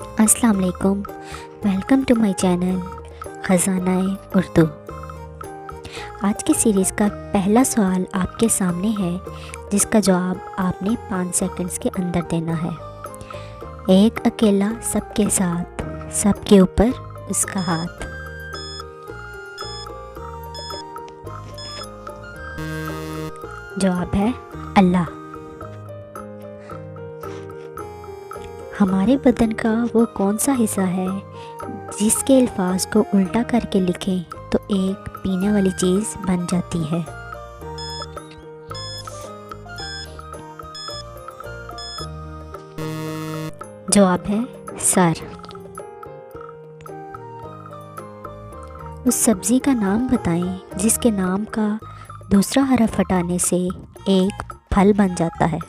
अस्सलाम वालेकुम। Welcome to my channel Khazana-e Urdu. आज की सीरीज़ का पहला सवाल आपके सामने है, जिसका जवाब आपने 5 सेकंड्स के अंदर देना है। एक अकेला सबके साथ, सबके ऊपर उसका हाथ। जवाब है अल्लाह। हमारे बदन का वो कौन सा हिस्सा है जिसके अल्फाज को उल्टा करके लिखें तो एक पीने वाली चीज़ बन जाती है? जवाब है सर। उस सब्ज़ी का नाम बताएं जिसके नाम का दूसरा हरफ हटाने से एक फल बन जाता है।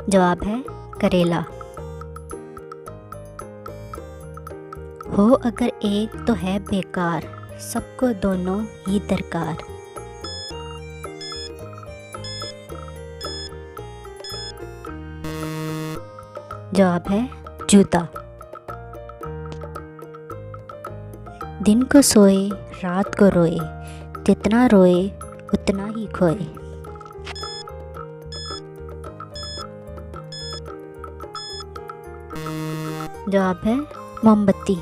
जवाब है करेला। हो अगर एक तो है बेकार, सबको दोनों ही दरकार। जवाब है जूता। दिन को सोए रात को रोए, जितना रोए उतना ही खोए। जवाब है मोमबत्ती।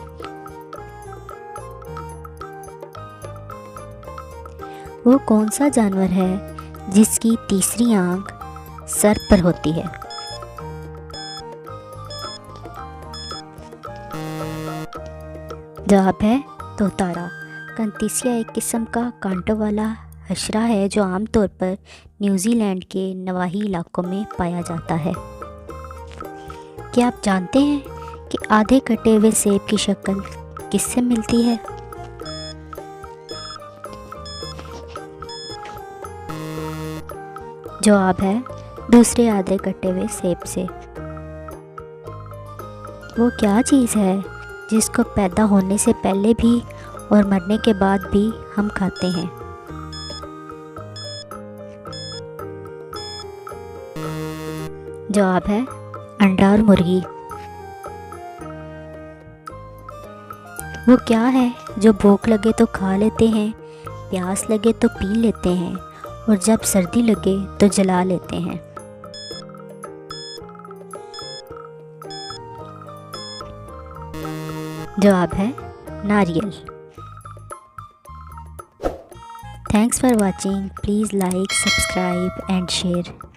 वो कौन सा जानवर है जिसकी तीसरी आंख सर पर होती है? जवाब है तोतारा। कंतिसिया एक किस्म का कांटों वाला हशरा है जो आमतौर पर न्यूजीलैंड के नवाही इलाकों में पाया जाता है। क्या आप जानते हैं कि आधे कटे हुए सेब की शक्ल किससे मिलती है? जवाब है दूसरे आधे कटे हुए सेब से। वो क्या चीज़ है जिसको पैदा होने से पहले भी और मरने के बाद भी हम खाते हैं? जवाब है अंडा और मुर्गी। वो क्या है जो भूख लगे तो खा लेते हैं, प्यास लगे तो पी लेते हैं और जब सर्दी लगे तो जला लेते हैं? जवाब है नारियल। Thanks for watching. Please like, subscribe and share.